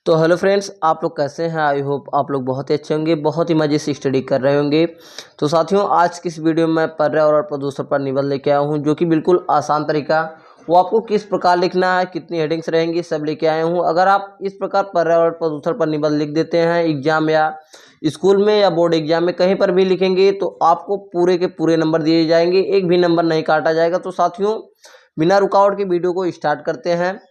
तो hello friends, आप लोग कैसे हैं। आई होप आप लोग बहुत ही अच्छे होंगे, बहुत ही मज़े से स्टडी कर रहे होंगे। तो साथियों, आज की इस वीडियो में मैं पर्यावरण और प्रदूषण पर निबंध लेके आया हूं, जो कि बिल्कुल आसान तरीका। वो आपको किस प्रकार लिखना है, कितनी हेडिंग्स रहेंगी, सब लेके आया हूं। अगर आप इस प्रकार पर्यावरण प्रदूषण पर निबंध लिख देते हैं एग्जाम या स्कूल में या बोर्ड एग्जाम में कहीं पर भी लिखेंगे, तो आपको पूरे के पूरे नंबर दिए जाएंगे, एक भी नंबर नहीं काटा जाएगा। तो साथियों, बिना रुकावट के वीडियो को स्टार्ट करते हैं।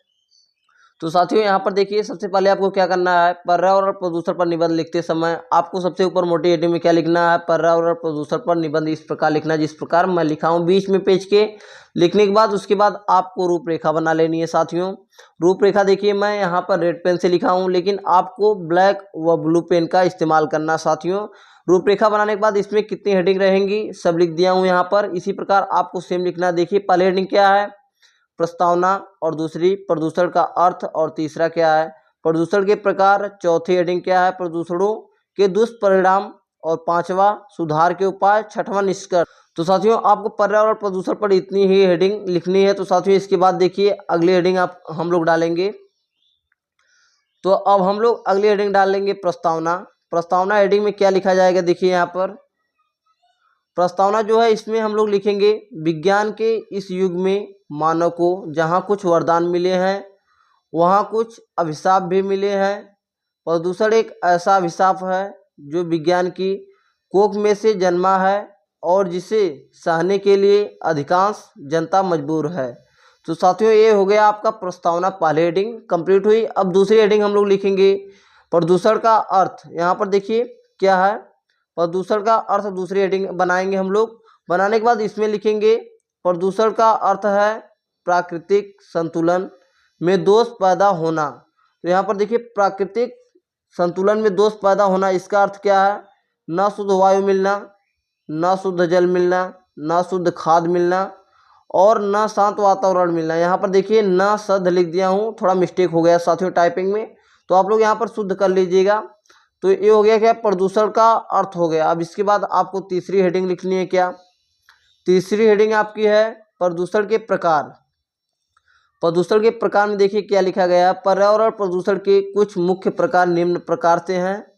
तो साथियों, यहाँ पर देखिए, सबसे पहले आपको क्या करना है। पर्यावरण और प्रदूषण पर निबंध लिखते समय आपको सबसे ऊपर मोटी हेडिंग में क्या लिखना है, पर्यावरण और प्रदूषण पर निबंध इस प्रकार लिखना है जिस प्रकार मैं लिखा हूँ, बीच में पेज के। लिखने के बाद उसके बाद आपको रूपरेखा बना लेनी है। साथियों, रूपरेखा देखिए, मैं यहाँ पर रेड पेन से लिखा हूँ, लेकिन आपको ब्लैक व ब्लू पेन का इस्तेमाल करना। साथियों, रूपरेखा बनाने के बाद इसमें कितनी हेडिंग रहेंगी सब लिख दिया हूँ यहाँ पर। इसी प्रकार आपको सेम लिखना। देखिए, पहली हेडिंग क्या है, प्रस्तावना, और दूसरी प्रदूषण का अर्थ, और तीसरा क्या है, प्रदूषण के प्रकार। चौथी हेडिंग क्या है, प्रदूषणों के दुष्परिणाम, और पांचवा सुधार के उपाय, छठवां निष्कर्ष। तो साथियों, आपको पर्यावरण प्रदूषण पर इतनी ही हेडिंग लिखनी है। तो साथियों, इसके बाद देखिए अगली हेडिंग हम लोग डालेंगे। तो अब हम लोग अगली हेडिंग डाल लेंगे प्रस्तावना। प्रस्तावना हेडिंग में क्या लिखा जाएगा, देखिए यहाँ पर प्रस्तावना जो है, इसमें हम लोग लिखेंगे, विज्ञान के इस युग में मानव को जहाँ कुछ वरदान मिले हैं, वहाँ कुछ अभिशाप भी मिले हैं। प्रदूषण एक ऐसा अभिशाप है जो विज्ञान की कोख में से जन्मा है और जिसे सहने के लिए अधिकांश जनता मजबूर है। तो साथियों, ये हो गया आपका प्रस्तावना, पहली हेडिंग कंप्लीट हुई। अब दूसरी हेडिंग हम लोग लिखेंगे, प्रदूषण का अर्थ। यहाँ पर देखिए क्या है, प्रदूषण का अर्थ दूसरी हेडिंग बनाएंगे हम लोग। बनाने के बाद इसमें लिखेंगे, प्रदूषण का अर्थ है प्राकृतिक संतुलन में दोष पैदा होना। तो यहाँ पर देखिए, प्राकृतिक संतुलन में दोष पैदा होना, इसका अर्थ क्या है, न शुद्ध वायु मिलना, न शुद्ध जल मिलना, न शुद्ध खाद मिलना, और न शांत वातावरण मिलना। यहाँ पर देखिए न शब्द लिख दिया हूँ, थोड़ा मिस्टेक हो गया साथियों टाइपिंग में, तो आप लोग यहाँ पर शुद्ध कर लीजिएगा। तो ये हो गया क्या, प्रदूषण का अर्थ हो गया। अब इसके बाद आपको तीसरी हेडिंग लिखनी है। क्या तीसरी हेडिंग आपकी है, प्रदूषण के प्रकार। प्रदूषण के प्रकार में देखिए क्या लिखा गया है, पर्यावरण प्रदूषण के कुछ मुख्य प्रकार निम्न प्रकार से हैं।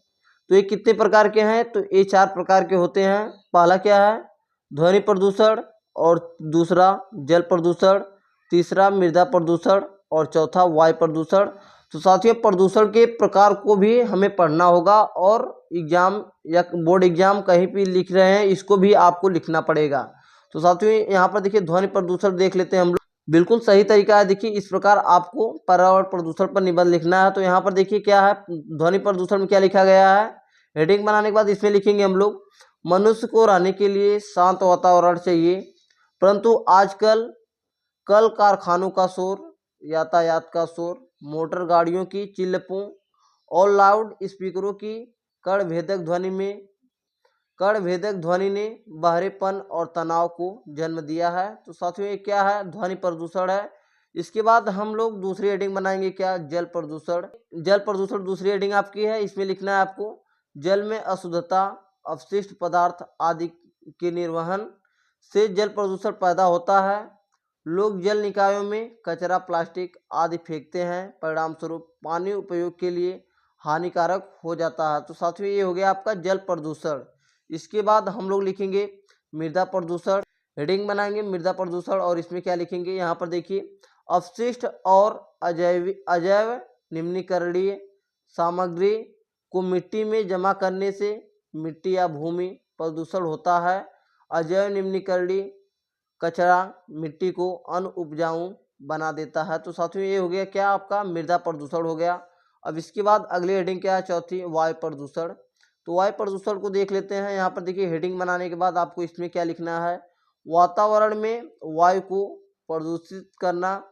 तो ये कितने प्रकार के हैं, तो ये 4 प्रकार के होते हैं। पहला क्या है, ध्वनि प्रदूषण, और दूसरा जल प्रदूषण, तीसरा मृदा प्रदूषण, और चौथा वायु प्रदूषण। तो साथियों, प्रदूषण के प्रकार को भी हमें पढ़ना होगा, और एग्जाम या बोर्ड एग्जाम कहीं भी लिख रहे हैं, इसको भी आपको लिखना पड़ेगा। तो साथियों, यहाँ पर देखिए ध्वनि प्रदूषण देख लेते हैं हम लोग। बिल्कुल सही तरीका है। देखिए, इस प्रकार आपको पर्यावरण प्रदूषण पर निबंध लिखना है। तो यहाँ पर देखिए क्या है, ध्वनि प्रदूषण में क्या लिखा गया है। हेडिंग बनाने के बाद इसमें लिखेंगे हम लोग, मनुष्य को रहने के लिए शांत वातावरण चाहिए, परंतु आजकल कल कारखानों का शोर, यातायात का शोर, मोटर गाड़ियों की चिल्लपों और लाउड स्पीकरों की कण भेदक ध्वनि ने बहरेपन और तनाव को जन्म दिया है। तो साथियों, ये क्या है, ध्वनि प्रदूषण है। इसके बाद हम लोग दूसरी हेडिंग बनाएंगे, क्या, जल प्रदूषण। जल प्रदूषण दूसरी हेडिंग आपकी है। इसमें लिखना है आपको, जल में अशुद्धता, अपशिष्ट पदार्थ आदि के निर्वहन से जल प्रदूषण पैदा होता है। लोग जल निकायों में कचरा, प्लास्टिक आदि फेंकते हैं, परिणाम स्वरूप पानी उपयोग के लिए हानिकारक हो जाता है। तो साथियों, ये हो गया आपका जल प्रदूषण। इसके बाद हम लोग लिखेंगे मृदा प्रदूषण। हेडिंग बनाएंगे मृदा प्रदूषण, और इसमें क्या लिखेंगे, यहाँ पर देखिए, अपशिष्ट और अजैव निम्नीकरणीय सामग्री को मिट्टी में जमा करने से मिट्टी या भूमि प्रदूषण होता है। अजैव निम्नीकरणीय कचरा मिट्टी को अनउपजाऊ बना देता है। तो साथियों, ये हो गया क्या, आपका मृदा प्रदूषण हो गया। अब इसके बाद अगली हेडिंग क्या है, चौथी, वायु प्रदूषण। तो वायु प्रदूषण को देख लेते हैं। यहाँ पर देखिए, हेडिंग बनाने के बाद आपको इसमें क्या लिखना है, वातावरण में वायु को प्रदूषित करना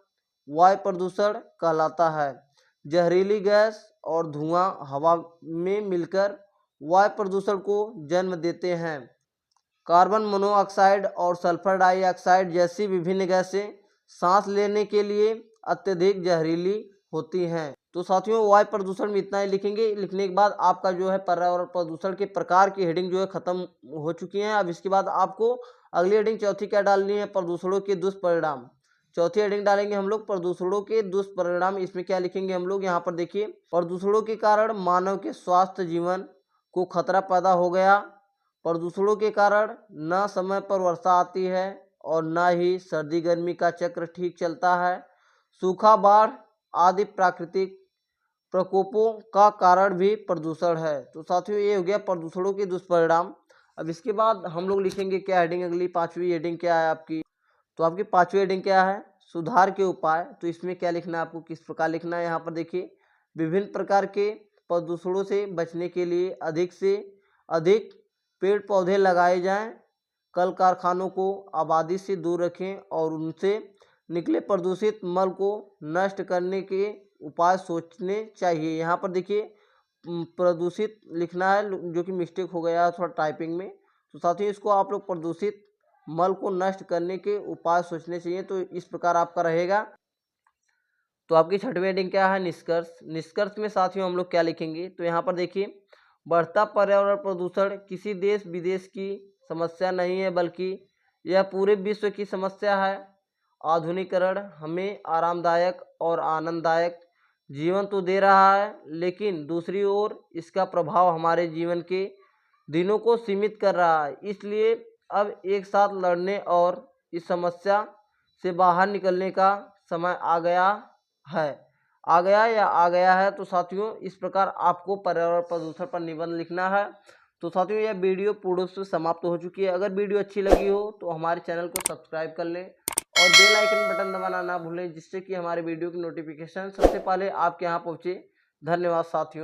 वायु प्रदूषण कहलाता है। जहरीली गैस और धुआं हवा में मिलकर वायु प्रदूषण को जन्म देते हैं। कार्बन मोनोऑक्साइड और सल्फर डाइऑक्साइड जैसी विभिन्न गैसें सांस लेने के लिए अत्यधिक जहरीली होती हैं। तो साथियों, वायु प्रदूषण में इतना ही लिखेंगे। लिखने के बाद आपका जो है पर्यावरण प्रदूषण के प्रकार की हेडिंग जो है खत्म हो चुकी है। अब इसके बाद आपको अगली हेडिंग चौथी क्या डालनी है, प्रदूषणों के दुष्परिणाम। चौथी हेडिंग डालेंगे हम लोग प्रदूषणों के दुष्परिणाम। इसमें क्या लिखेंगे हम लोग, यहाँ पर देखिए, प्रदूषणों के कारण मानव के स्वास्थ्य जीवन को खतरा पैदा हो गया। प्रदूषणों के कारण न समय पर वर्षा आती है और न ही सर्दी गर्मी का चक्र ठीक चलता है। सूखा, बाढ़ आदि प्राकृतिक प्रकोपों का कारण भी प्रदूषण है। तो साथियों, ये हो गया प्रदूषणों के दुष्परिणाम। अब इसके बाद हम लोग लिखेंगे क्या हेडिंग, अगली पांचवी हेडिंग क्या है आपकी। तो आपकी पांचवी हेडिंग क्या है, सुधार के उपाय। तो इसमें क्या लिखना है आपको, किस प्रकार लिखना है। यहाँ पर देखिए, विभिन्न प्रकार के प्रदूषणों से बचने के लिए अधिक से अधिक पेड़ पौधे लगाए जाएं, कल कारखानों को आबादी से दूर रखें और उनसे निकले प्रदूषित मल को नष्ट करने के उपाय सोचने चाहिए। यहाँ पर देखिए प्रदूषित लिखना है, जो कि मिस्टेक हो गया थोड़ा टाइपिंग में। तो साथियों, इसको आप लोग प्रदूषित मल को नष्ट करने के उपाय सोचने चाहिए। तो इस प्रकार आपका रहेगा। तो आपकी छठवीं हेडिंग क्या है, निष्कर्ष। निष्कर्ष में साथियों हम लोग क्या लिखेंगे, तो यहाँ पर देखिए, बढ़ता पर्यावरण प्रदूषण किसी देश विदेश की समस्या नहीं है, बल्कि यह पूरे विश्व की समस्या है। आधुनिकीकरण हमें आरामदायक और आनंददायक जीवन तो दे रहा है, लेकिन दूसरी ओर इसका प्रभाव हमारे जीवन के दिनों को सीमित कर रहा है। इसलिए अब एक साथ लड़ने और इस समस्या से बाहर निकलने का समय आ गया है। तो साथियों, इस प्रकार आपको पर्यावरण प्रदूषण पर निबंध लिखना है। तो साथियों, यह वीडियो पूर्ण रूप से समाप्त हो चुकी है। अगर वीडियो अच्छी लगी हो तो हमारे चैनल को सब्सक्राइब कर लें और बेल आइकन बटन दबाना ना भूलें, जिससे कि हमारे वीडियो की नोटिफिकेशन सबसे पहले आपके यहाँ पहुँचे। धन्यवाद साथियों।